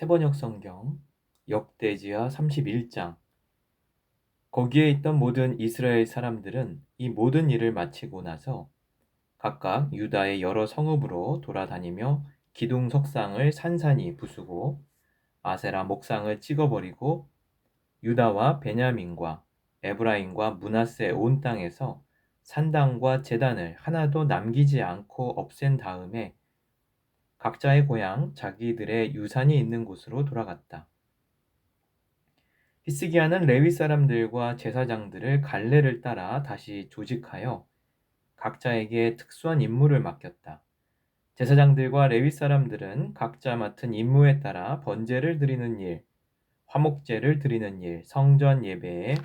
세번역 성경 역대지하 31장. 거기에 있던 모든 이스라엘 사람들은 이 모든 일을 마치고 나서 각각 유다의 여러 성읍으로 돌아다니며 기둥 석상을 산산이 부수고 아세라 목상을 찍어버리고 유다와 베냐민과 에브라임과 므낫세 온 땅에서 산당과 제단을 하나도 남기지 않고 없앤 다음에 각자의 고향 자기들의 유산이 있는 곳으로 돌아갔다. 히스기야는 레위 사람들과 제사장들을 갈래를 따라 다시 조직하여 각자에게 특수한 임무를 맡겼다. 제사장들과 레위 사람들은 각자 맡은 임무에 따라 번제를 드리는 일, 화목제를 드리는 일, 성전 예배에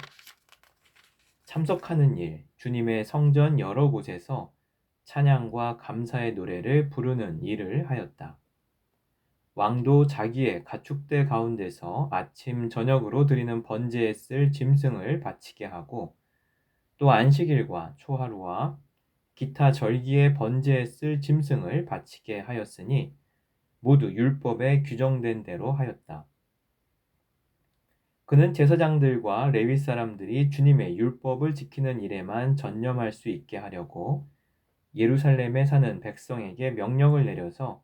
참석하는 일, 주님의 성전 여러 곳에서 찬양과 감사의 노래를 부르는 일을 하였다. 왕도 자기의 가축대 가운데서 아침 저녁으로 드리는 번제에 쓸 짐승을 바치게 하고 또 안식일과 초하루와 기타 절기의 번제에 쓸 짐승을 바치게 하였으니 모두 율법에 규정된 대로 하였다. 그는 제사장들과 레위 사람들이 주님의 율법을 지키는 일에만 전념할 수 있게 하려고 예루살렘에 사는 백성에게 명령을 내려서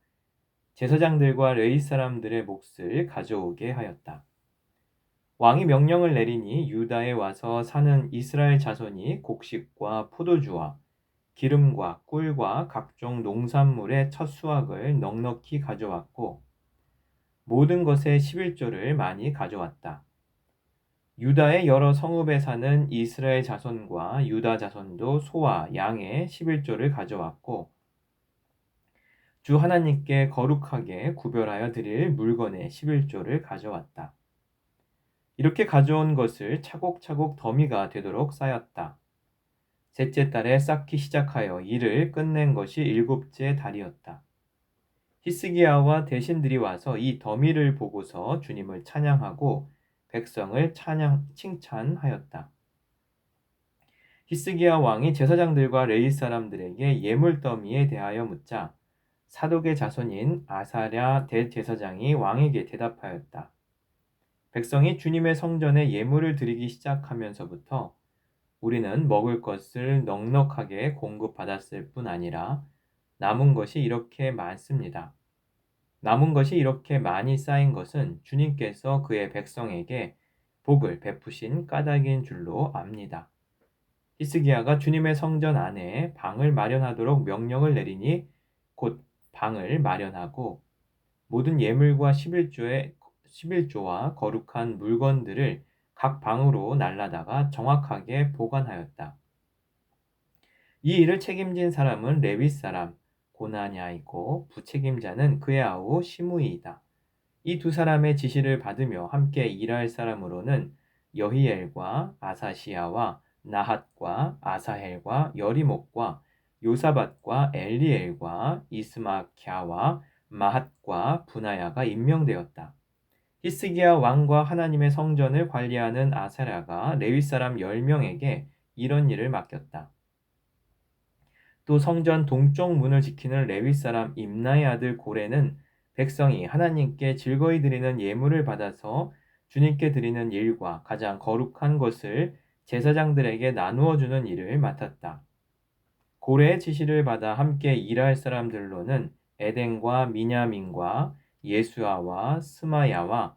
제사장들과 레위 사람들의 몫을 가져오게 하였다. 왕이 명령을 내리니 유다에 와서 사는 이스라엘 자손이 곡식과 포도주와 기름과 꿀과 각종 농산물의 첫 수확을 넉넉히 가져왔고 모든 것의 11조를 많이 가져왔다. 유다의 여러 성읍에 사는 이스라엘 자손과 유다 자손도 소와 양의 11조를 가져왔고 주 하나님께 거룩하게 구별하여 드릴 물건의 11조를 가져왔다. 이렇게 가져온 것을 차곡차곡 더미가 되도록 쌓였다. 셋째 달에 쌓기 시작하여 일을 끝낸 것이 일곱째 달이었다. 히스기야와 대신들이 와서 이 더미를 보고서 주님을 찬양하고 백성을 칭찬하였다. 히스기야 왕이 제사장들과 레위 사람들에게 예물 더미에 대하여 묻자 사독의 자손인 아사랴 대제사장이 왕에게 대답하였다. 백성이 주님의 성전에 예물을 드리기 시작하면서부터 우리는 먹을 것을 넉넉하게 공급받았을 뿐 아니라 남은 것이 이렇게 많습니다. 남은 것이 이렇게 많이 쌓인 것은 주님께서 그의 백성에게 복을 베푸신 까닭인 줄로 압니다. 히스기야가 주님의 성전 안에 방을 마련하도록 명령을 내리니 곧 방을 마련하고 모든 예물과 11조와 거룩한 물건들을 각 방으로 날라다가 정확하게 보관하였다. 이 일을 책임진 사람은 레위 사람 고나냐이고 부책임자는 그의 아우 시므이이다. 이 두 사람의 지시를 받으며 함께 일할 사람으로는 여히엘과 아사시야와 나핫과 아사헬과 여리목과 요사밧과 엘리엘과 이스마캬와 마핫과 분하야가 임명되었다. 히스기야 왕과 하나님의 성전을 관리하는 아사랴가 레위 사람 10명에게 이런 일을 맡겼다. 또 성전 동쪽 문을 지키는 레위 사람 임나의 아들 고레는 백성이 하나님께 즐거이 드리는 예물을 받아서 주님께 드리는 일과 가장 거룩한 것을 제사장들에게 나누어 주는 일을 맡았다. 고레의 지시를 받아 함께 일할 사람들로는 에덴과 미냐민과 예수아와 스마야와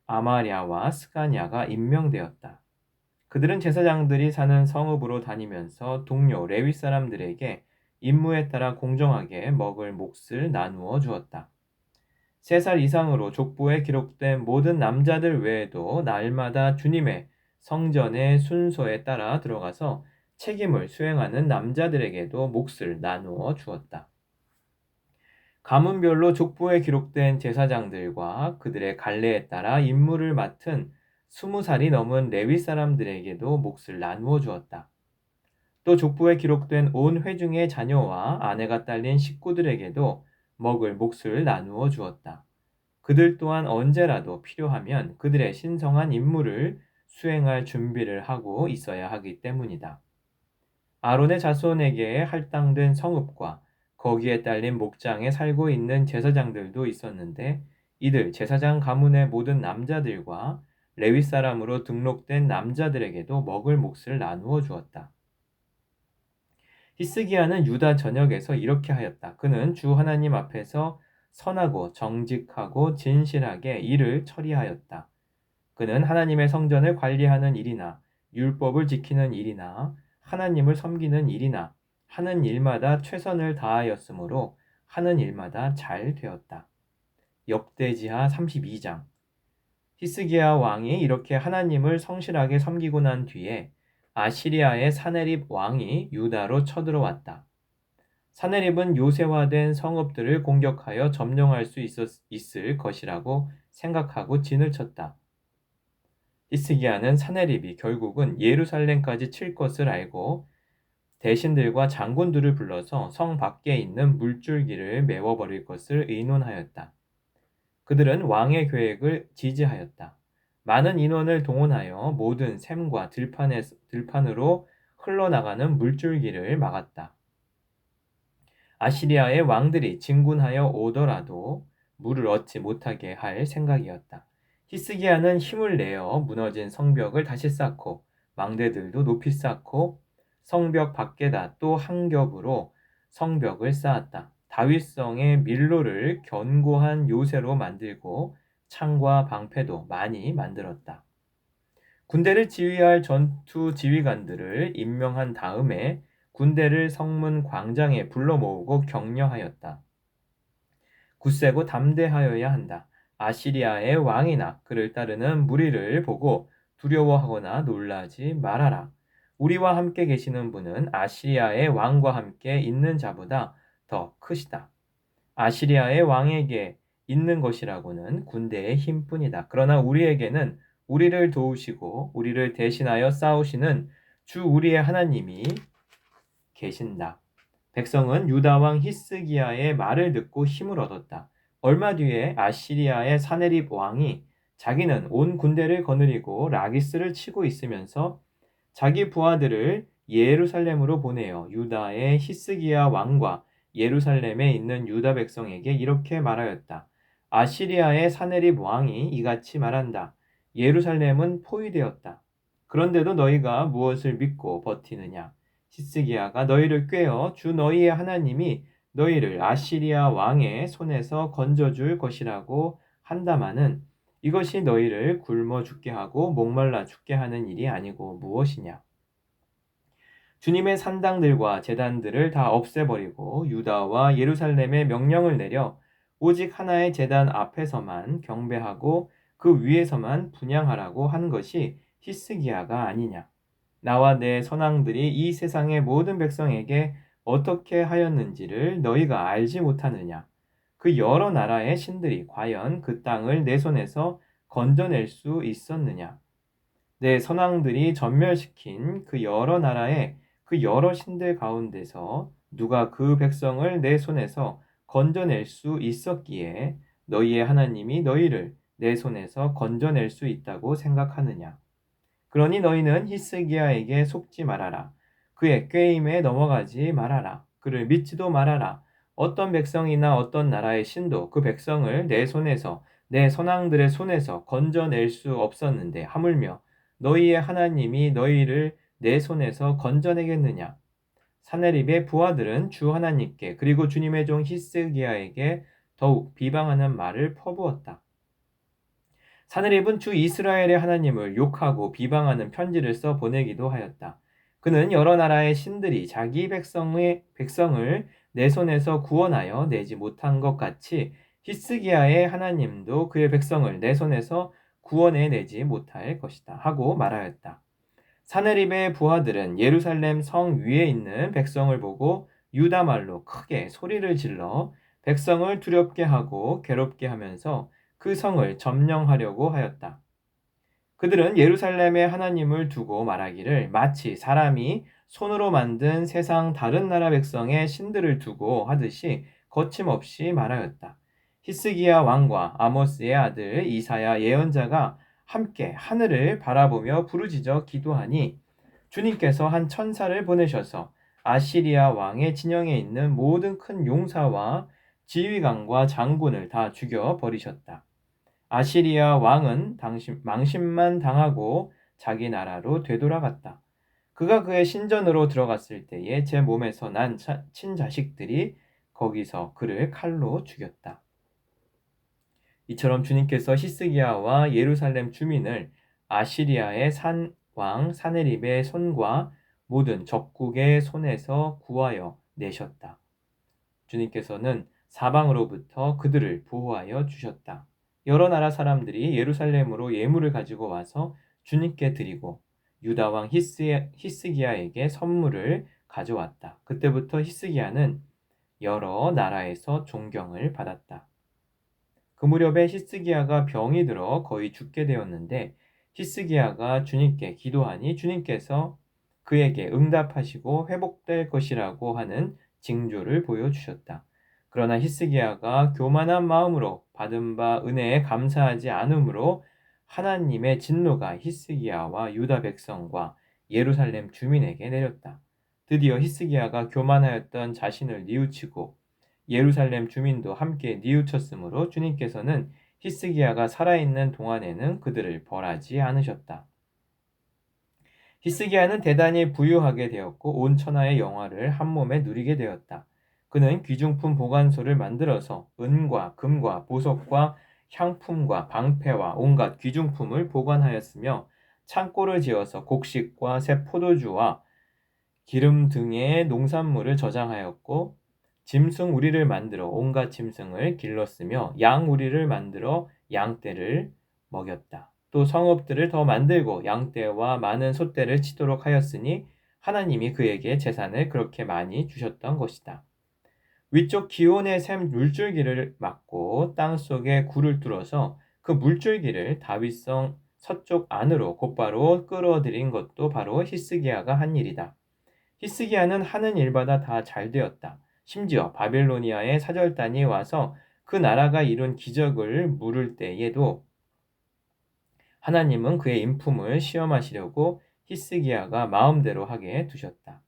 아마랴와 스가냐가 임명되었다. 그들은 제사장들이 사는 성읍으로 다니면서 동료 레위 사람들에게 임무에 따라 공정하게 먹을 몫을 나누어 주었다. 3살 이상으로 족보에 기록된 모든 남자들 외에도 날마다 주님의 성전의 순서에 따라 들어가서 책임을 수행하는 남자들에게도 몫을 나누어 주었다. 가문별로 족보에 기록된 제사장들과 그들의 갈래에 따라 임무를 맡은 20살이 넘은 레위 사람들에게도 몫을 나누어 주었다. 또 족보에 기록된 온 회중의 자녀와 아내가 딸린 식구들에게도 먹을 몫을 나누어 주었다. 그들 또한 언제라도 필요하면 그들의 신성한 임무를 수행할 준비를 하고 있어야 하기 때문이다. 아론의 자손에게 할당된 성읍과 거기에 딸린 목장에 살고 있는 제사장들도 있었는데 이들 제사장 가문의 모든 남자들과 레위 사람으로 등록된 남자들에게도 먹을 몫을 나누어 주었다. 히스기야는 유다 전역에서 이렇게 하였다. 그는 주 하나님 앞에서 선하고 정직하고 진실하게 일을 처리하였다. 그는 하나님의 성전을 관리하는 일이나 율법을 지키는 일이나 하나님을 섬기는 일이나 하는 일마다 최선을 다하였으므로 하는 일마다 잘 되었다. 역대지하 32장. 히스기야 왕이 이렇게 하나님을 성실하게 섬기고 난 뒤에 아시리아의 사네립 왕이 유다로 쳐들어왔다. 사네립은 요새화된 성읍들을 공격하여 점령할 수 있을 것이라고 생각하고 진을 쳤다. 히스기야는 사네립이 결국은 예루살렘까지 칠 것을 알고 대신들과 장군들을 불러서 성 밖에 있는 물줄기를 메워버릴 것을 의논하였다. 그들은 왕의 계획을 지지하였다. 많은 인원을 동원하여 모든 샘과 들판으로 흘러나가는 물줄기를 막았다. 아시리아의 왕들이 진군하여 오더라도 물을 얻지 못하게 할 생각이었다. 히스기야는 힘을 내어 무너진 성벽을 다시 쌓고 망대들도 높이 쌓고 성벽 밖에다 또 한 겹으로 성벽을 쌓았다. 다윗성의 밀로를 견고한 요새로 만들고 창과 방패도 많이 만들었다. 군대를 지휘할 전투 지휘관들을 임명한 다음에 군대를 성문 광장에 불러 모으고 격려하였다. 굳세고 담대하여야 한다. 아시리아의 왕이나 그를 따르는 무리를 보고 두려워하거나 놀라지 말아라. 우리와 함께 계시는 분은 아시리아의 왕과 함께 있는 자보다 더 크시다. 아시리아의 왕에게 있는 것이라고는 군대의 힘뿐이다. 그러나 우리에게는 우리를 도우시고 우리를 대신하여 싸우시는 주 우리의 하나님이 계신다. 백성은 유다 왕 히스기야의 말을 듣고 힘을 얻었다. 얼마 뒤에 아시리아의 사네립 왕이 자기는 온 군대를 거느리고 라기스를 치고 있으면서 자기 부하들을 예루살렘으로 보내어 유다의 히스기야 왕과 예루살렘에 있는 유다 백성에게 이렇게 말하였다. 아시리아의 사네립 왕이 이같이 말한다. 예루살렘은 포위되었다. 그런데도 너희가 무엇을 믿고 버티느냐? 히스기야가 너희를 꾀어 주 너희의 하나님이 너희를 아시리아 왕의 손에서 건져줄 것이라고 한다마는 이것이 너희를 굶어 죽게 하고 목말라 죽게 하는 일이 아니고 무엇이냐? 주님의 산당들과 제단들을 다 없애버리고 유다와 예루살렘에 명령을 내려 오직 하나의 제단 앞에서만 경배하고 그 위에서만 분향하라고 한 것이 히스기야가 아니냐? 나와 내 선왕들이 이 세상의 모든 백성에게 어떻게 하였는지를 너희가 알지 못하느냐? 그 여러 나라의 신들이 과연 그 땅을 내 손에서 건져낼 수 있었느냐? 내 선왕들이 전멸시킨 그 여러 나라의 그 여러 신들 가운데서 누가 그 백성을 내 손에서 건져낼 수 있었기에 너희의 하나님이 너희를 내 손에서 건져낼 수 있다고 생각하느냐? 그러니 너희는 히스기야에게 속지 말아라. 그의 꾀임에 넘어가지 말아라. 그를 믿지도 말아라. 어떤 백성이나 어떤 나라의 신도 그 백성을 내 손에서 내 선왕들의 손에서 건져낼 수 없었는데 하물며 너희의 하나님이 너희를 내 손에서 건져내겠느냐? 사네립의 부하들은 주 하나님께 그리고 주님의 종 히스기야에게 더욱 비방하는 말을 퍼부었다. 사네립은 주 이스라엘의 하나님을 욕하고 비방하는 편지를 써 보내기도 하였다. 그는 여러 나라의 신들이 자기 백성을 내 손에서 구원하여 내지 못한 것 같이 히스기야의 하나님도 그의 백성을 내 손에서 구원해 내지 못할 것이다 하고 말하였다. 사네립의 부하들은 예루살렘 성 위에 있는 백성을 보고 유다 말로 크게 소리를 질러 백성을 두렵게 하고 괴롭게 하면서 그 성을 점령하려고 하였다. 그들은 예루살렘의 하나님을 두고 말하기를 마치 사람이 손으로 만든 세상 다른 나라 백성의 신들을 두고 하듯이 거침없이 말하였다. 히스기야 왕과 아모스의 아들 이사야 예언자가 함께 하늘을 바라보며 부르짖어 기도하니 주님께서 한 천사를 보내셔서 아시리아 왕의 진영에 있는 모든 큰 용사와 지휘관과 장군을 다 죽여 버리셨다. 아시리아 왕은 망신만 당하고 자기 나라로 되돌아갔다. 그가 그의 신전으로 들어갔을 때에 제 몸에서 난 친자식들이 거기서 그를 칼로 죽였다. 이처럼 주님께서 히스기야와 예루살렘 주민을 아시리아의 왕 사네립의 손과 모든 적국의 손에서 구하여 내셨다. 주님께서는 사방으로부터 그들을 보호하여 주셨다. 여러 나라 사람들이 예루살렘으로 예물을 가지고 와서 주님께 드리고 유다 왕 히스기야에게 선물을 가져왔다. 그때부터 히스기야는 여러 나라에서 존경을 받았다. 그 무렵에 히스기야가 병이 들어 거의 죽게 되었는데 히스기야가 주님께 기도하니 주님께서 그에게 응답하시고 회복될 것이라고 하는 징조를 보여주셨다. 그러나 히스기야가 교만한 마음으로 받은 바 은혜에 감사하지 않으므로 하나님의 진노가 히스기야와 유다 백성과 예루살렘 주민에게 내렸다. 드디어 히스기야가 교만하였던 자신을 뉘우치고 예루살렘 주민도 함께 뉘우쳤으므로 주님께서는 히스기야가 살아있는 동안에는 그들을 벌하지 않으셨다. 히스기야는 대단히 부유하게 되었고 온 천하의 영화를 한 몸에 누리게 되었다. 그는 귀중품 보관소를 만들어서 은과 금과 보석과 향품과 방패와 온갖 귀중품을 보관하였으며 창고를 지어서 곡식과 새 포도주와 기름 등의 농산물을 저장하였고 짐승 우리를 만들어 온갖 짐승을 길렀으며 양 우리를 만들어 양떼를 먹였다. 또 성읍들을 더 만들고 양떼와 많은 소떼를 치도록 하였으니 하나님이 그에게 재산을 그렇게 많이 주셨던 것이다. 위쪽 기온의 샘 물줄기를 막고 땅속에 굴을 뚫어서 그 물줄기를 다윗성 서쪽 안으로 곧바로 끌어들인 것도 바로 히스기야가 한 일이다. 히스기야는 하는 일마다 다 잘 되었다. 심지어 바벨로니아의 사절단이 와서 그 나라가 이룬 기적을 물을 때에도 하나님은 그의 인품을 시험하시려고 히스기야가 마음대로 하게 두셨다.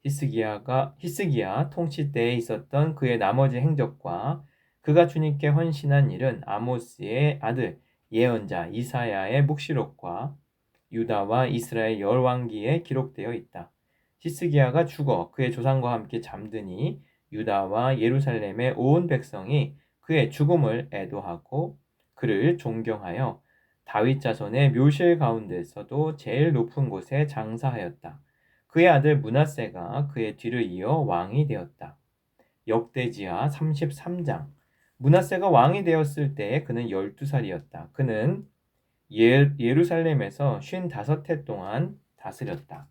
히스기야 통치 때에 있었던 그의 나머지 행적과 그가 주님께 헌신한 일은 아모스의 아들 예언자 이사야의 묵시록과 유다와 이스라엘 열왕기에 기록되어 있다. 히스기야가 죽어 그의 조상과 함께 잠드니 유다와 예루살렘의 온 백성이 그의 죽음을 애도하고 그를 존경하여 다윗 자손의 묘실 가운데서도 제일 높은 곳에 장사하였다. 그의 아들 므낫세가 그의 뒤를 이어 왕이 되었다. 역대지하 33장. 므낫세가 왕이 되었을 때 그는 12살이었다. 그는 예루살렘에서 55해 동안 다스렸다.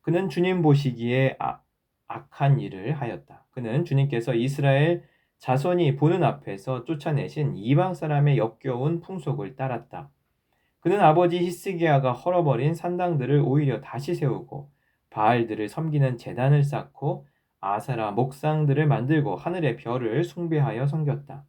그는 주님 보시기에 악한 일을 하였다. 그는 주님께서 이스라엘 자손이 보는 앞에서 쫓아내신 이방 사람의 역겨운 풍속을 따랐다. 그는 아버지 히스기야가 헐어버린 산당들을 오히려 다시 세우고 바알들을 섬기는 제단을 쌓고 아세라 목상들을 만들고 하늘의 별을 숭배하여 섬겼다.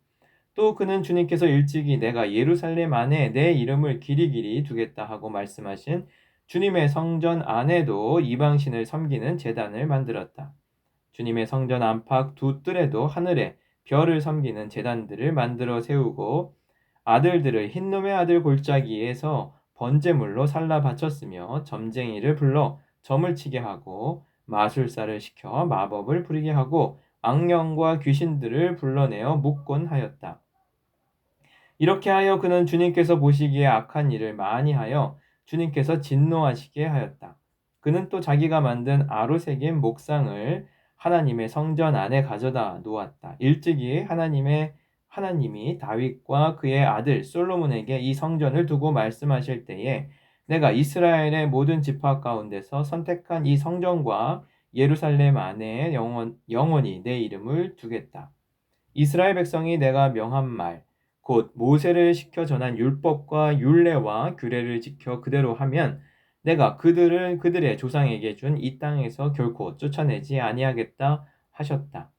또 그는 주님께서 일찍이 내가 예루살렘 안에 내 이름을 길이길이 두겠다 하고 말씀하신 주님의 성전 안에도 이방신을 섬기는 제단을 만들었다. 주님의 성전 안팎 두 뜰에도 하늘에 별을 섬기는 제단들을 만들어 세우고 아들들을 흰놈의 아들 골짜기에서 번제물로 살라 바쳤으며 점쟁이를 불러 점을 치게 하고 마술사를 시켜 마법을 부리게 하고 악령과 귀신들을 불러내어 묻곤 하였다. 이렇게 하여 그는 주님께서 보시기에 악한 일을 많이 하여 주님께서 진노하시게 하였다. 그는 또 자기가 만든 아로새긴 목상을 하나님의 성전 안에 가져다 놓았다. 일찍이 하나님이 다윗과 그의 아들 솔로몬에게 이 성전을 두고 말씀하실 때에 내가 이스라엘의 모든 지파 가운데서 선택한 이 성전과 예루살렘 안에 영원히 내 이름을 두겠다. 이스라엘 백성이 내가 명한 말 곧 모세를 시켜 전한 율법과 율례와 규례를 지켜 그대로 하면 내가 그들의 조상에게 준 이 땅에서 결코 쫓아내지 아니하겠다 하셨다.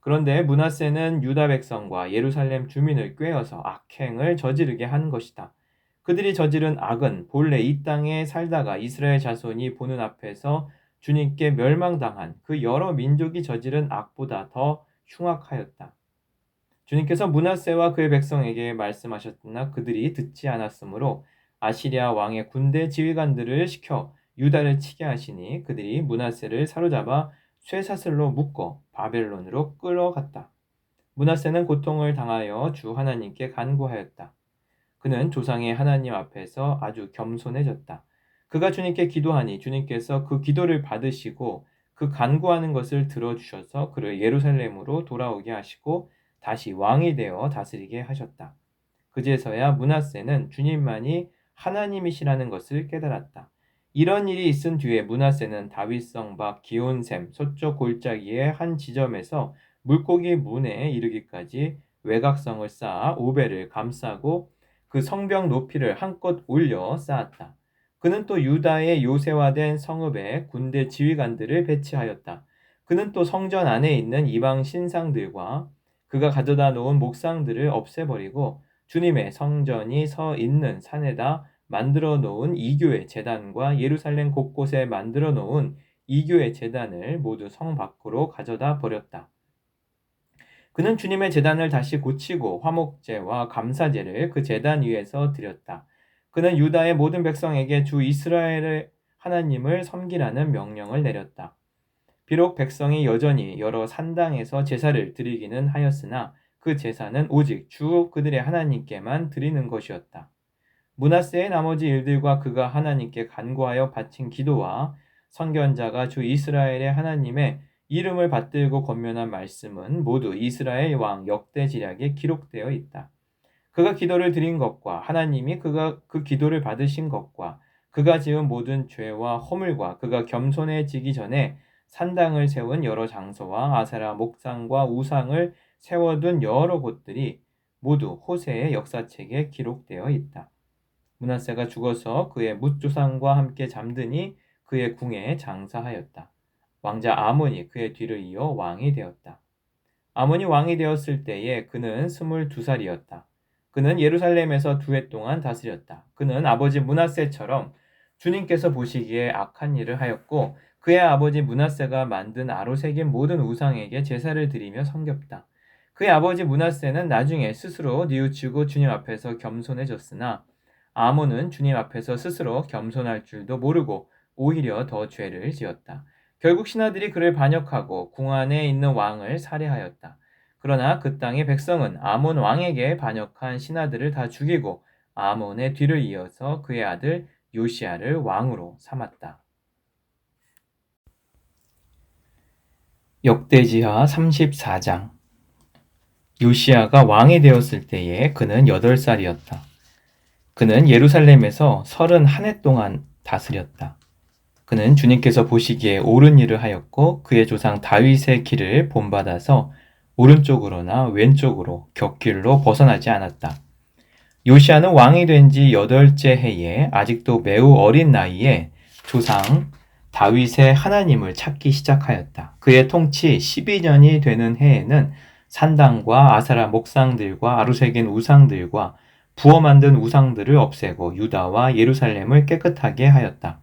그런데 므낫세는 유다 백성과 예루살렘 주민을 꾀어서 악행을 저지르게 한 것이다. 그들이 저지른 악은 본래 이 땅에 살다가 이스라엘 자손이 보는 앞에서 주님께 멸망당한 그 여러 민족이 저지른 악보다 더 흉악하였다. 주님께서 므낫세와 그의 백성에게 말씀하셨으나 그들이 듣지 않았으므로 아시리아 왕의 군대 지휘관들을 시켜 유다를 치게 하시니 그들이 므낫세를 사로잡아 쇠사슬로 묶어 바벨론으로 끌어갔다. 므낫세는 고통을 당하여 주 하나님께 간구하였다. 그는 조상의 하나님 앞에서 아주 겸손해졌다. 그가 주님께 기도하니 주님께서 그 기도를 받으시고 그 간구하는 것을 들어주셔서 그를 예루살렘으로 돌아오게 하시고 다시 왕이 되어 다스리게 하셨다. 그제서야 므낫세는 주님만이 하나님이시라는 것을 깨달았다. 이런 일이 있은 뒤에 므낫세는 다윗성 밖 기온샘 서쪽 골짜기의 한 지점에서 물고기 문에 이르기까지 외곽성을 쌓아 오벨을 감싸고 그 성벽 높이를 한껏 올려 쌓았다. 그는 또 유다의 요새화된 성읍에 군대 지휘관들을 배치하였다. 그는 또 성전 안에 있는 이방 신상들과 그가 가져다 놓은 목상들을 없애버리고 주님의 성전이 서 있는 산에다 만들어 놓은 이교의 제단과 예루살렘 곳곳에 만들어 놓은 이교의 제단을 모두 성 밖으로 가져다 버렸다. 그는 주님의 제단을 다시 고치고 화목제와 감사제를 그 제단 위에서 드렸다. 그는 유다의 모든 백성에게 주 이스라엘의 하나님을 섬기라는 명령을 내렸다. 비록 백성이 여전히 여러 산당에서 제사를 드리기는 하였으나 그 제사는 오직 주 그들의 하나님께만 드리는 것이었다. 므낫세의 나머지 일들과 그가 하나님께 간구하여 바친 기도와 선견자가 주 이스라엘의 하나님의 이름을 받들고 권면한 말씀은 모두 이스라엘 왕 역대지략에 기록되어 있다. 그가 기도를 드린 것과 하나님이 그가 그 기도를 받으신 것과 그가 지은 모든 죄와 허물과 그가 겸손해지기 전에 산당을 세운 여러 장소와 아세라 목상과 우상을 세워둔 여러 곳들이 모두 호세의 역사책에 기록되어 있다. 므낫세가 죽어서 그의 뭇조상과 함께 잠드니 그의 궁에 장사하였다. 왕자 아몬이 그의 뒤를 이어 왕이 되었다. 아몬이 왕이 되었을 때에 그는 22살이었다. 그는 예루살렘에서 2해 동안 다스렸다. 그는 아버지 므낫세처럼 주님께서 보시기에 악한 일을 하였고 그의 아버지 므낫세가 만든 아로새긴 모든 우상에게 제사를 드리며 섬겼다. 그의 아버지 므낫세는 나중에 스스로 뉘우치고 주님 앞에서 겸손해졌으나 아몬은 주님 앞에서 스스로 겸손할 줄도 모르고 오히려 더 죄를 지었다. 결국 신하들이 그를 반역하고 궁 안에 있는 왕을 살해하였다. 그러나 그 땅의 백성은 아몬 왕에게 반역한 신하들을 다 죽이고 아몬의 뒤를 이어서 그의 아들 요시야를 왕으로 삼았다. 역대지하 34장. 요시야가 왕이 되었을 때에 그는 8살이었다. 그는 예루살렘에서 31해 동안 다스렸다. 그는 주님께서 보시기에 옳은 일을 하였고 그의 조상 다윗의 길을 본받아서 오른쪽으로나 왼쪽으로 곁길로 벗어나지 않았다. 요시야는 왕이 된 지 8째 해에 아직도 매우 어린 나이에 조상 다윗의 하나님을 찾기 시작하였다. 그의 통치 12년이 되는 해에는 산당과 아세라 목상들과 아루새긴 우상들과 부어 만든 우상들을 없애고 유다와 예루살렘을 깨끗하게 하였다.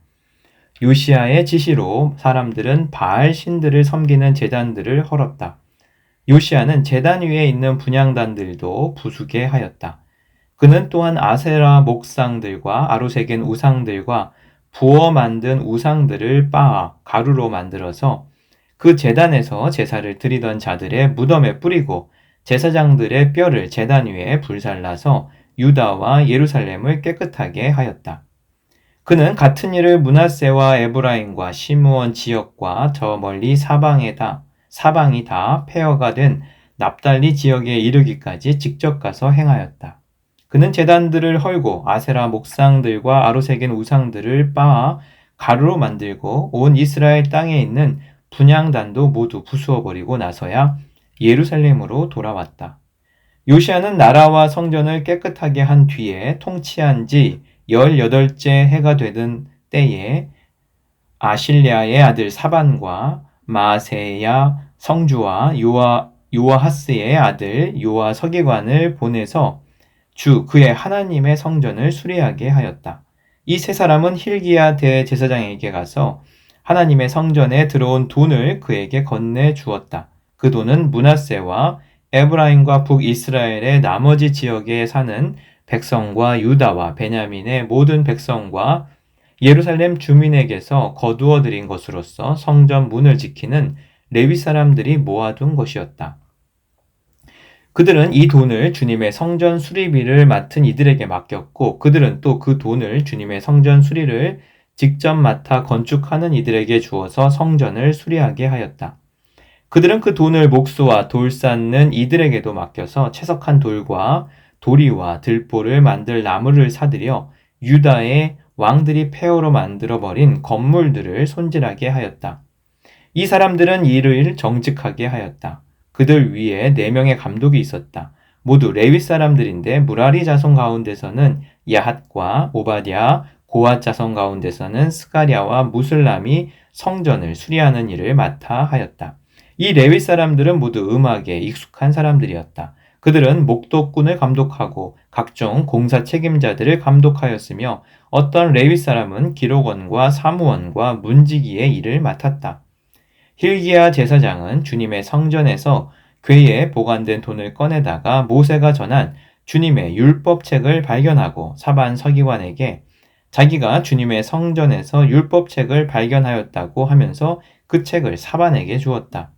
요시야의 지시로 사람들은 바알 신들을 섬기는 제단들을 헐었다. 요시야는 제단 위에 있는 분향단들도 부수게 하였다. 그는 또한 아세라 목상들과 아루새긴 우상들과 부어 만든 우상들을 빻아 가루로 만들어서 그 제단에서 제사를 드리던 자들의 무덤에 뿌리고 제사장들의 뼈를 제단 위에 불살라서 유다와 예루살렘을 깨끗하게 하였다. 그는 같은 일을 므낫세와 에브라임과 시므온 지역과 저 멀리 사방이 다 폐허가 된 납달리 지역에 이르기까지 직접 가서 행하였다. 그는 제단들을 헐고 아세라 목상들과 아로새긴 우상들을 빻아 가루로 만들고 온 이스라엘 땅에 있는 분향단도 모두 부수어버리고 나서야 예루살렘으로 돌아왔다. 요시야는 나라와 성전을 깨끗하게 한 뒤에 통치한 지 18째 해가 되던 때에 아실랴의 아들 사반과 마세야 성주와 요아하스의 아들 요아 서기관을 보내서 주 그의 하나님의 성전을 수리하게 하였다. 이 세 사람은 힐기야 대제사장에게 가서 하나님의 성전에 들어온 돈을 그에게 건네 주었다. 그 돈은 므낫세와 에브라임과 북이스라엘의 나머지 지역에 사는 백성과 유다와 베냐민의 모든 백성과 예루살렘 주민에게서 거두어 들인 것으로서 성전 문을 지키는 레위 사람들이 모아둔 것이었다. 그들은 이 돈을 주님의 성전 수리비를 맡은 이들에게 맡겼고, 그들은 또 그 돈을 주님의 성전 수리를 직접 맡아 건축하는 이들에게 주어서 성전을 수리하게 하였다. 그들은 그 돈을 목수와 돌 쌓는 이들에게도 맡겨서 채석한 돌과 도리와 들보를 만들 나무를 사들여 유다의 왕들이 폐허로 만들어버린 건물들을 손질하게 하였다. 이 사람들은 일을 정직하게 하였다. 그들 위에 4명의 감독이 있었다. 모두 레위 사람들인데 무라리 자손 가운데서는 야핫과 오바댜, 고핫 자손 가운데서는 스가랴와 무슬람이 성전을 수리하는 일을 맡아 하였다. 이 레위 사람들은 모두 음악에 익숙한 사람들이었다. 그들은 목독군을 감독하고 각종 공사 책임자들을 감독하였으며 어떤 레위 사람은 기록원과 사무원과 문지기의 일을 맡았다. hil기야 제사장은 주님의 성전에서 궤에 보관된 돈을 꺼내다가 모세가 전한 주님의 율법책을 발견하고 사반 서기관에게 자기가 주님의 성전에서 율법책을 발견하였다고 하면서 그 책을 사반에게 주었다.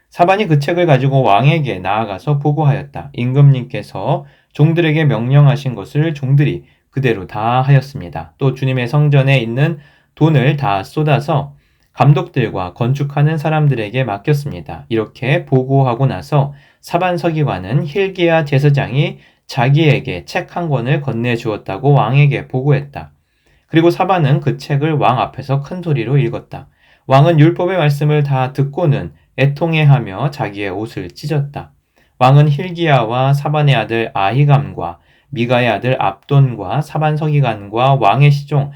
사반이 그 책을 가지고 왕에게 나아가서 보고하였다. 임금님께서 종들에게 명령하신 것을 종들이 그대로 다 하였습니다. 또 주님의 성전에 있는 돈을 다 쏟아서 감독들과 건축하는 사람들에게 맡겼습니다. 이렇게 보고하고 나서 사반 서기관은 hil기야 제사장이 자기에게 책 한 권을 건네주었다고 왕에게 보고했다. 그리고 사반은 그 책을 왕 앞에서 큰 소리로 읽었다. 왕은 율법의 말씀을 다 듣고는 애통해하며 자기의 옷을 찢었다. 왕은 hil기야와 사반의 아들 아히감과 미가의 아들 압돈과 사반 서기관과 왕의 시종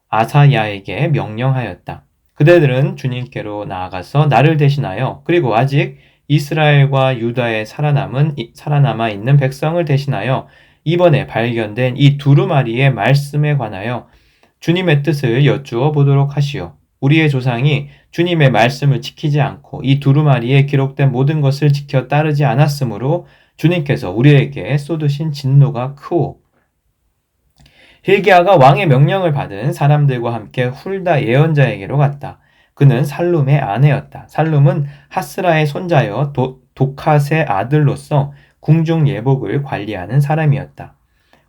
아사야에게 명령하였다. 그대들은 주님께로 나아가서 나를 대신하여 그리고 아직 이스라엘과 유다에 살아남아 있는 백성을 대신하여 이번에 발견된 이 두루마리의 말씀에 관하여 주님의 뜻을 여쭈어 보도록 하시오. 우리의 조상이 주님의 말씀을 지키지 않고 이 두루마리에 기록된 모든 것을 지켜 따르지 않았으므로 주님께서 우리에게 쏟으신 진노가 크오. hil기야가 왕의 명령을 받은 사람들과 함께 훌다 예언자에게로 갔다. 그는 살룸의 아내였다. 살룸은 하스라의 손자여 독핫의 아들로서 궁중 예복을 관리하는 사람이었다.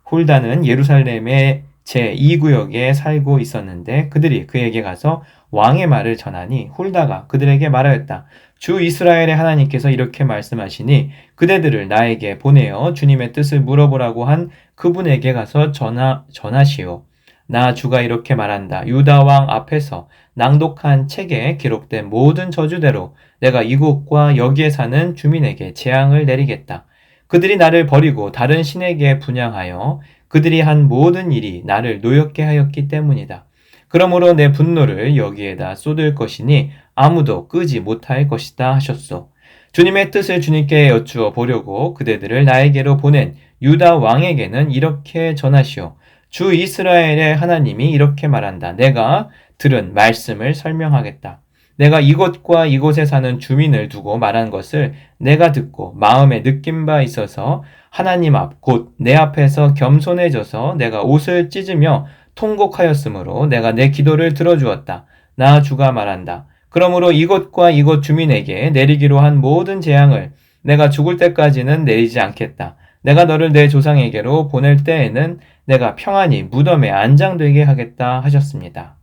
훌다는 예루살렘의 제2구역에 살고 있었는데 그들이 그에게 가서 왕의 말을 전하니 훌다가 그들에게 말하였다. 주 이스라엘의 하나님께서 이렇게 말씀하시니 그대들을 나에게 보내어 주님의 뜻을 물어보라고 한 그분에게 가서 전하시오. 나 주가 이렇게 말한다. 유다 왕 앞에서 낭독한 책에 기록된 모든 저주대로 내가 이곳과 여기에 사는 주민에게 재앙을 내리겠다. 그들이 나를 버리고 다른 신에게 분향하여 그들이 한 모든 일이 나를 노엽게 하였기 때문이다. 그러므로 내 분노를 여기에다 쏟을 것이니 아무도 끄지 못할 것이다 하셨소. 주님의 뜻을 주님께 여쭈어 보려고 그대들을 나에게로 보낸 유다 왕에게는 이렇게 전하시오. 주 이스라엘의 하나님이 이렇게 말한다. 내가 들은 말씀을 설명하겠다. 내가 이곳과 이곳에 사는 주민을 두고 말한 것을 내가 듣고 마음에 느낀 바 있어서 하나님 앞 곧 내 앞에서 겸손해져서 내가 옷을 찢으며 통곡하였으므로 내가 내 기도를 들어주었다. 나 주가 말한다. 그러므로 이곳과 이곳 주민에게 내리기로 한 모든 재앙을 내가 죽을 때까지는 내리지 않겠다. 내가 너를 내 조상에게로 보낼 때에는 내가 평안히 무덤에 안장되게 하겠다 하셨습니다.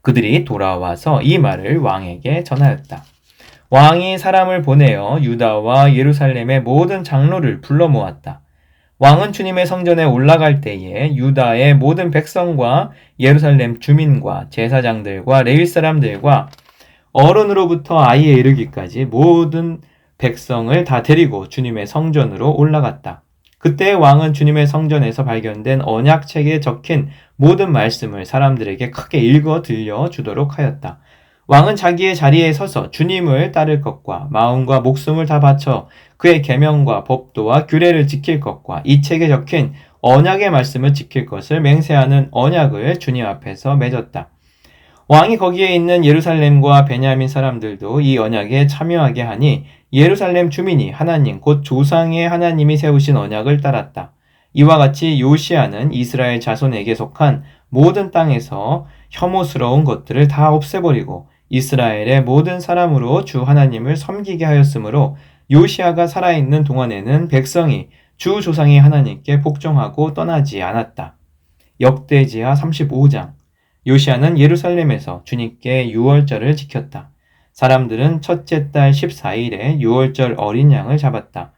그들이 돌아와서 이 말을 왕에게 전하였다. 왕이 사람을 보내어 유다와 예루살렘의 모든 장로를 불러 모았다. 왕은 주님의 성전에 올라갈 때에 유다의 모든 백성과 예루살렘 주민과 제사장들과 레위 사람들과 어른으로부터 아이에 이르기까지 모든 백성을 다 데리고 주님의 성전으로 올라갔다. 그때 왕은 주님의 성전에서 발견된 언약책에 적힌 모든 말씀을 사람들에게 크게 읽어 들려주도록 하였다. 왕은 자기의 자리에 서서 주님을 따를 것과 마음과 목숨을 다 바쳐 그의 계명과 법도와 규례를 지킬 것과 이 책에 적힌 언약의 말씀을 지킬 것을 맹세하는 언약을 주님 앞에서 맺었다. 왕이 거기에 있는 예루살렘과 베냐민 사람들도 이 언약에 참여하게 하니 예루살렘 주민이 하나님 곧 조상의 하나님이 세우신 언약을 따랐다. 이와 같이 요시아는 이스라엘 자손에게 속한 모든 땅에서 혐오스러운 것들을 다 없애버리고 이스라엘의 모든 사람으로 주 하나님을 섬기게 하였으므로 요시아가 살아있는 동안에는 백성이 주 조상의 하나님께 복종하고 떠나지 않았다. 역대지하 35장. 요시아는 예루살렘에서 주님께 유월절을 지켰다. 사람들은 첫째 달 14일에 유월절 어린 양을 잡았다.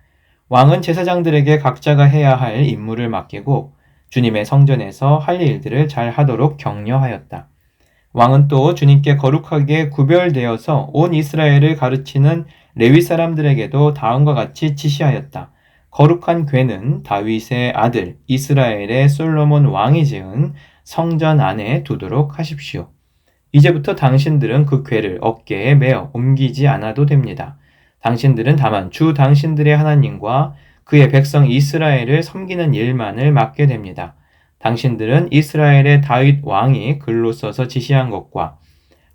왕은 제사장들에게 각자가 해야 할 임무를 맡기고 주님의 성전에서 할 일들을 잘 하도록 격려하였다. 왕은 또 주님께 거룩하게 구별되어서 온 이스라엘을 가르치는 레위 사람들에게도 다음과 같이 지시하였다. 거룩한 궤는 다윗의 아들 이스라엘의 솔로몬 왕이 지은 성전 안에 두도록 하십시오. 이제부터 당신들은 그 궤를 어깨에 메어 옮기지 않아도 됩니다. 당신들은 다만 주 당신들의 하나님과 그의 백성 이스라엘을 섬기는 일만을 맡게 됩니다. 당신들은 이스라엘의 다윗 왕이 글로 써서 지시한 것과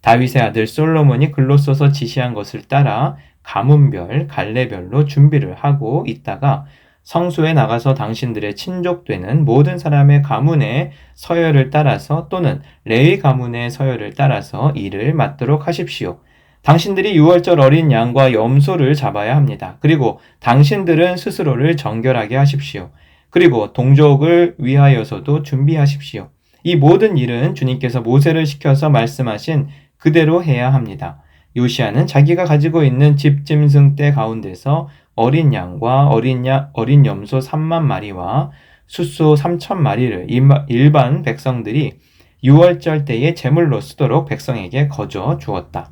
다윗의 아들 솔로몬이 글로 써서 지시한 것을 따라 가문별, 갈래별로 준비를 하고 있다가 성소에 나가서 당신들의 친족되는 모든 사람의 가문의 서열을 따라서 또는 레위 가문의 서열을 따라서 일을 맡도록 하십시오. 당신들이 유월절 어린 양과 염소를 잡아야 합니다. 그리고 당신들은 스스로를 정결하게 하십시오. 그리고 동족을 위하여서도 준비하십시오. 이 모든 일은 주님께서 모세를 시켜서 말씀하신 그대로 해야 합니다. 요시아는 자기가 가지고 있는 집짐승 떼 가운데서 어린 양과 어린 염소 3만 마리와 숫소 3천 마리를 일반 백성들이 유월절 때에 제물로 쓰도록 백성에게 거저 주었다.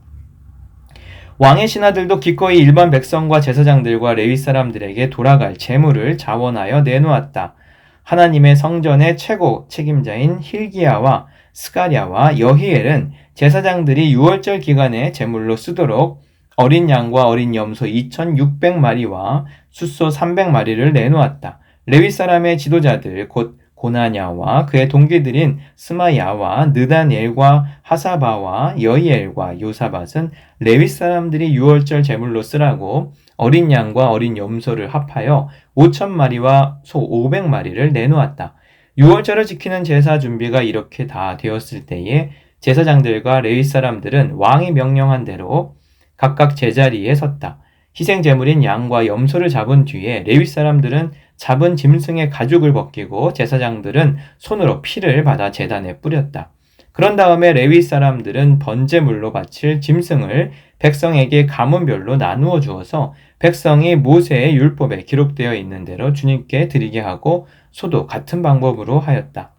왕의 신하들도 기꺼이 일반 백성과 제사장들과 레위 사람들에게 돌아갈 제물을 자원하여 내놓았다. 하나님의 성전의 최고 책임자인 힐기야와 스가랴와 여히엘은 제사장들이 유월절 기간에 제물로 쓰도록 어린 양과 어린 염소 2,600마리와 숫소 300마리를 내놓았다. 레위 사람의 지도자들 곧 고나냐와 그의 동기들인 스마야와 느다니엘과 하사바와 여히엘과 요사밧은 레위 사람들이 유월절 제물로 쓰라고 어린 양과 어린 염소를 합하여 5,000마리와 소 500마리를 내놓았다. 유월절을 지키는 제사 준비가 이렇게 다 되었을 때에 제사장들과 레위 사람들은 왕이 명령한 대로 각각 제자리에 섰다. 희생 제물인 양과 염소를 잡은 뒤에 레위 사람들은 잡은 짐승의 가죽을 벗기고 제사장들은 손으로 피를 받아 제단에 뿌렸다. 그런 다음에 레위 사람들은 번제물로 바칠 짐승을 백성에게 가문별로 나누어 주어서 백성이 모세의 율법에 기록되어 있는 대로 주님께 드리게 하고 소도 같은 방법으로 하였다.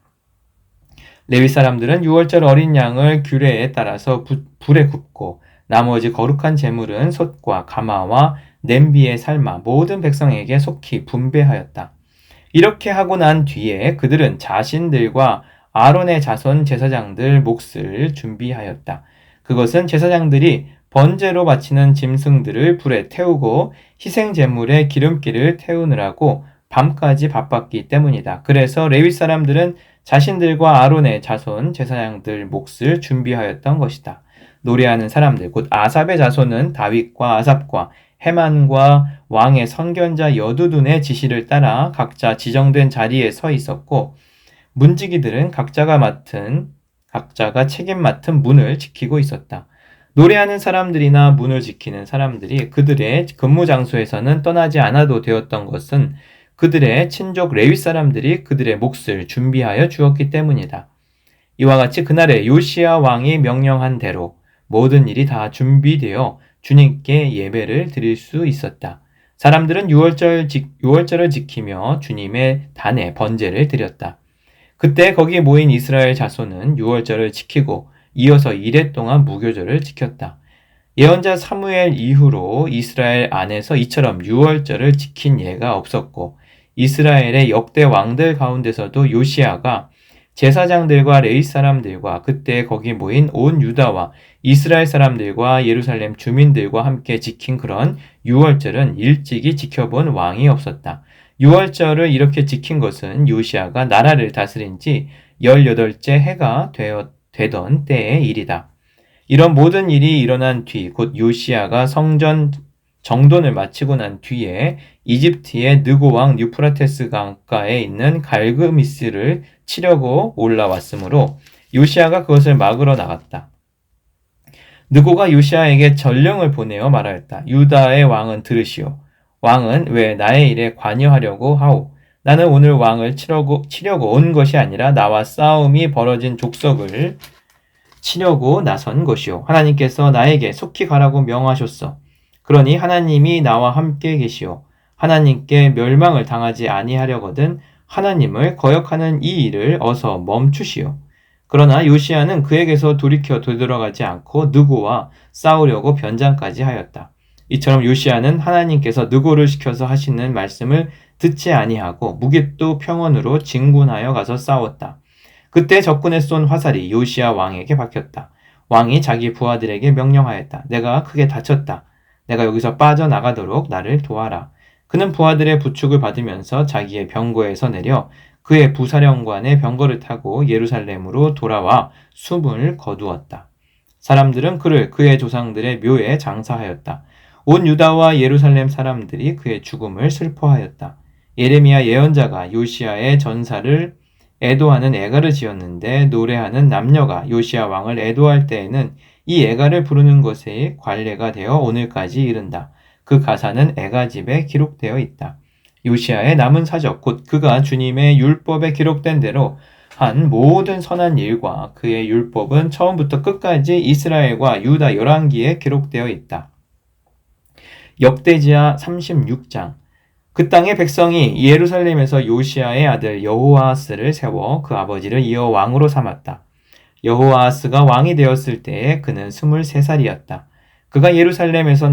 레위 사람들은 유월절 어린 양을 규례에 따라서 불에 굽고 나머지 거룩한 제물은 솥과 가마와 냄비에 삶아 모든 백성에게 속히 분배하였다. 이렇게 하고 난 뒤에 그들은 자신들과 아론의 자손 제사장들 몫을 준비하였다. 그것은 제사장들이 번제로 바치는 짐승들을 불에 태우고 희생 제물에 기름기를 태우느라고 밤까지 바빴기 때문이다. 그래서 레위 사람들은 자신들과 아론의 자손 제사장들 몫을 준비하였던 것이다. 노래하는 사람들 곧 아삽의 자손은 다윗과 아삽과 헤만과 왕의 선견자 여두둔의 지시를 따라 각자 지정된 자리에 서 있었고 문지기들은 각자가 책임 맡은 문을 지키고 있었다. 노래하는 사람들이나 문을 지키는 사람들이 그들의 근무 장소에서는 떠나지 않아도 되었던 것은 그들의 친족 레위 사람들이 그들의 몫을 준비하여 주었기 때문이다. 이와 같이 그날에 요시야 왕이 명령한 대로 모든 일이 다 준비되어 주님께 예배를 드릴 수 있었다. 사람들은 유월절을 지키며 주님의 단에 번제를 드렸다. 그때 거기에 모인 이스라엘 자손은 유월절을 지키고 이어서 2회 동안 무교절을 지켰다. 예언자 사무엘 이후로 이스라엘 안에서 이처럼 유월절을 지킨 예가 없었고 이스라엘의 역대 왕들 가운데서도 요시야가 제사장들과 레위 사람들과 그때 거기 모인 온 유다와 이스라엘 사람들과 예루살렘 주민들과 함께 지킨 그런 유월절은 일찍이 지켜본 왕이 없었다. 유월절을 이렇게 지킨 것은 요시야가 나라를 다스린 지 18째 해가 되던 때의 일이다. 이런 모든 일이 일어난 뒤, 곧 요시야가 성전 정돈을 마치고 난 뒤에 이집트의 느고 왕 유프라테스 강가에 있는 갈그미스를 치려고 올라왔으므로 요시야가 그것을 막으러 나갔다. 느고가 요시야에게 전령을 보내어 말하였다. 유다의 왕은 들으시오. 왕은 왜 나의 일에 관여하려고 하오? 나는 오늘 왕을 치려고 온 것이 아니라 나와 싸움이 벌어진 족속을 치려고 나선 것이오. 하나님께서 나에게 속히 가라고 명하셨소. 그러니 하나님이 나와 함께 계시오. 하나님께 멸망을 당하지 아니하려거든 하나님을 거역하는 이 일을 어서 멈추시오. 그러나 요시야는 그에게서 돌이켜 되돌아가지 않고 느고와 싸우려고 변장까지 하였다. 이처럼 요시야는 하나님께서 느고를 시켜서 하시는 말씀을 듣지 아니하고 무기또 평원으로 진군하여 가서 싸웠다. 그때 적군에 쏜 화살이 요시야 왕에게 박혔다. 왕이 자기 부하들에게 명령하였다. 내가 크게 다쳤다. 내가 여기서 빠져나가도록 나를 도와라. 그는 부하들의 부축을 받으면서 자기의 병거에서 내려 그의 부사령관의 병거를 타고 예루살렘으로 돌아와 숨을 거두었다. 사람들은 그를 그의 조상들의 묘에 장사하였다. 온 유다와 예루살렘 사람들이 그의 죽음을 슬퍼하였다. 예레미야 예언자가 요시야의 전사를 애도하는 애가를 지었는데 노래하는 남녀가 요시야 왕을 애도할 때에는 이 애가를 부르는 것이 관례가 되어 오늘까지 이른다. 그 가사는 애가집에 기록되어 있다. 요시야의 남은 사적 곧 그가 주님의 율법에 기록된 대로 한 모든 선한 일과 그의 율법은 처음부터 끝까지 이스라엘과 유다 열왕기에 기록되어 있다. 역대지하 36장 그 땅의 백성이 예루살렘에서 요시야의 아들 여호아하스를 세워 그 아버지를 이어 왕으로 삼았다. 여호아하스가 왕이 되었을 때에 그는 23살이었다. 그가 예루살렘에서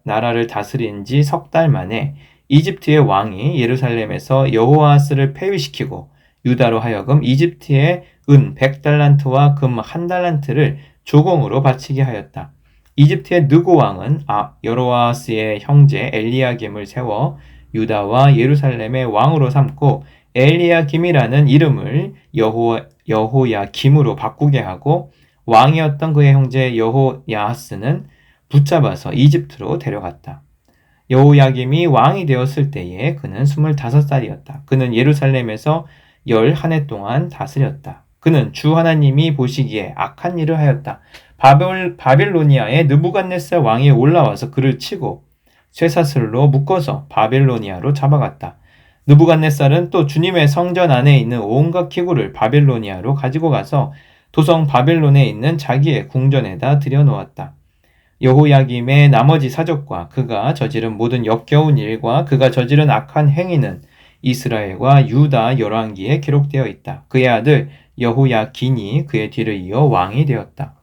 나라를 다스린 지 석 달 만에 이집트의 왕이 예루살렘에서 여호아하스를 폐위시키고 유다로 하여금 이집트의 은 100달란트와 금 1달란트를 조공으로 바치게 하였다. 이집트의 느고 왕은 여로아스의 형제 엘리야김을 세워 유다와 예루살렘의 왕으로 삼고 엘리야김이라는 이름을 여호야김으로 바꾸게 하고 왕이었던 그의 형제 여호야하스는 붙잡아서 이집트로 데려갔다. 여호야김이 왕이 되었을 때에 그는 25살이었다. 그는 예루살렘에서 11해 동안 다스렸다. 그는 주 하나님이 보시기에 악한 일을 하였다. 바빌로니아의 느부갓네살 왕이 올라와서 그를 치고 쇠사슬로 묶어서 바빌로니아로 잡아갔다. 느부갓네살은 또 주님의 성전 안에 있는 온갖 기구를 바빌로니아로 가지고 가서 도성 바빌론에 있는 자기의 궁전에다 들여놓았다. 여호야김의 나머지 사적과 그가 저지른 모든 역겨운 일과 그가 저지른 악한 행위는 이스라엘과 유다 열왕기에 기록되어 있다. 그의 아들 여호야긴이 그의 뒤를 이어 왕이 되었다.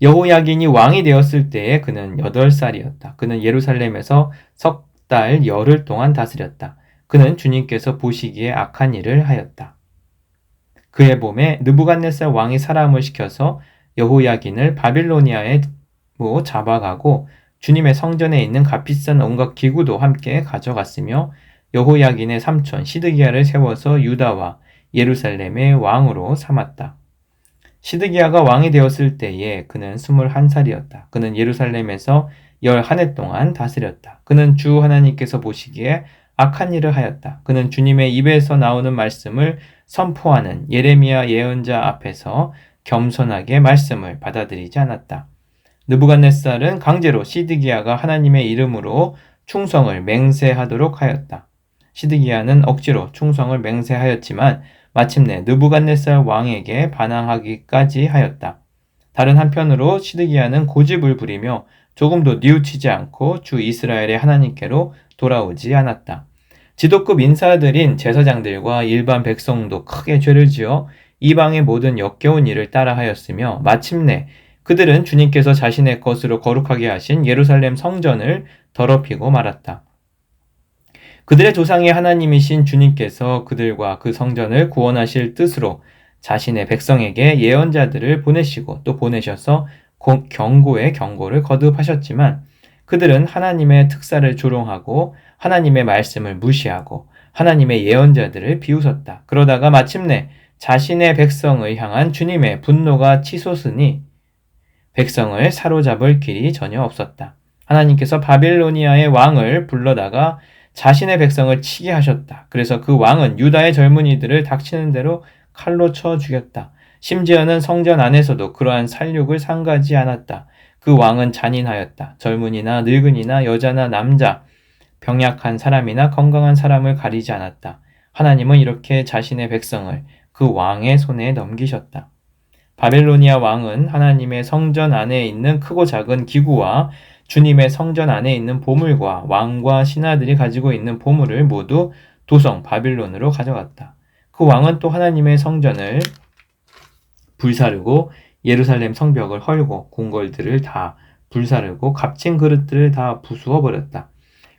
여호야긴이 왕이 되었을 때에 그는 8살이었다. 그는 예루살렘에서 석 달 열흘 동안 다스렸다. 그는 주님께서 보시기에 악한 일을 하였다. 그의 봄에 느부갓네살 왕이 사람을 시켜서 여호야긴을 바빌로니아에 잡아가고 주님의 성전에 있는 값비싼 온갖 기구도 함께 가져갔으며 여호야긴의 삼촌 시드기야를 세워서 유다와 예루살렘의 왕으로 삼았다. 시드기야가 왕이 되었을 때에 그는 21살이었다. 그는 예루살렘에서 11해 동안 다스렸다. 그는 주 하나님께서 보시기에 악한 일을 하였다. 그는 주님의 입에서 나오는 말씀을 선포하는 예레미야 예언자 앞에서 겸손하게 말씀을 받아들이지 않았다. 느부갓네살은 강제로 시드기야가 하나님의 이름으로 충성을 맹세하도록 하였다. 시드기야는 억지로 충성을 맹세하였지만 마침내 느부갓네살 왕에게 반항하기까지 하였다. 다른 한편으로 시드기야는 고집을 부리며 조금도 뉘우치지 않고 주 이스라엘의 하나님께로 돌아오지 않았다. 지도급 인사들인 제사장들과 일반 백성도 크게 죄를 지어 이방의 모든 역겨운 일을 따라하였으며 마침내 그들은 주님께서 자신의 것으로 거룩하게 하신 예루살렘 성전을 더럽히고 말았다. 그들의 조상의 하나님이신 주님께서 그들과 그 성전을 구원하실 뜻으로 자신의 백성에게 예언자들을 보내시고 또 보내셔서 경고의 경고를 거듭하셨지만 그들은 하나님의 특사를 조롱하고 하나님의 말씀을 무시하고 하나님의 예언자들을 비웃었다. 그러다가 마침내 자신의 백성을 향한 주님의 분노가 치솟으니 백성을 사로잡을 길이 전혀 없었다. 하나님께서 바빌로니아의 왕을 불러다가 자신의 백성을 치게 하셨다. 그래서 그 왕은 유다의 젊은이들을 닥치는 대로 칼로 쳐 죽였다. 심지어는 성전 안에서도 그러한 살육을 삼가지 않았다. 그 왕은 잔인하였다. 젊은이나 늙은이나 여자나 남자, 병약한 사람이나 건강한 사람을 가리지 않았다. 하나님은 이렇게 자신의 백성을 그 왕의 손에 넘기셨다. 바벨로니아 왕은 하나님의 성전 안에 있는 크고 작은 기구와 주님의 성전 안에 있는 보물과 왕과 신하들이 가지고 있는 보물을 모두 도성 바빌론으로 가져갔다. 그 왕은 또 하나님의 성전을 불사르고 예루살렘 성벽을 헐고 궁궐들을 다 불사르고 값진 그릇들을 다 부수어 버렸다.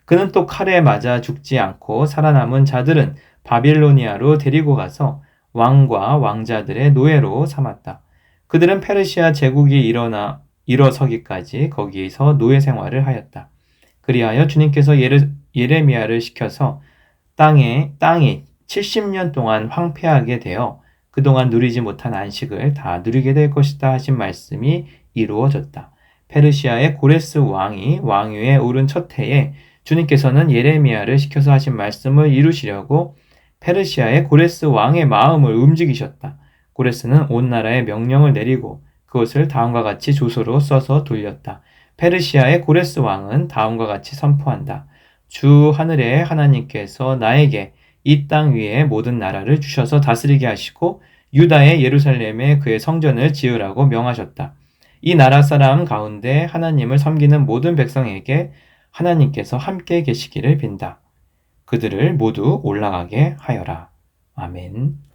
그는 또 칼에 맞아 죽지 않고 살아남은 자들은 바빌로니아로 데리고 가서 왕과 왕자들의 노예로 삼았다. 그들은 페르시아 제국이 일어서기까지 거기에서 노예 생활을 하였다. 그리하여 주님께서 예레미야를 시켜서 땅이 70년 동안 황폐하게 되어 그동안 누리지 못한 안식을 다 누리게 될 것이다 하신 말씀이 이루어졌다. 페르시아의 고레스 왕이 왕위에 오른 첫 해에 주님께서는 예레미야를 시켜서 하신 말씀을 이루시려고 페르시아의 고레스 왕의 마음을 움직이셨다. 고레스는 온 나라에 명령을 내리고 그것을 다음과 같이 조서로 써서 돌렸다. 페르시아의 고레스 왕은 다음과 같이 선포한다. 주 하늘의 하나님께서 나에게 이 땅 위에 모든 나라를 주셔서 다스리게 하시고 유다의 예루살렘에 그의 성전을 지으라고 명하셨다. 이 나라 사람 가운데 하나님을 섬기는 모든 백성에게 하나님께서 함께 계시기를 빈다. 그들을 모두 올라가게 하여라. 아멘.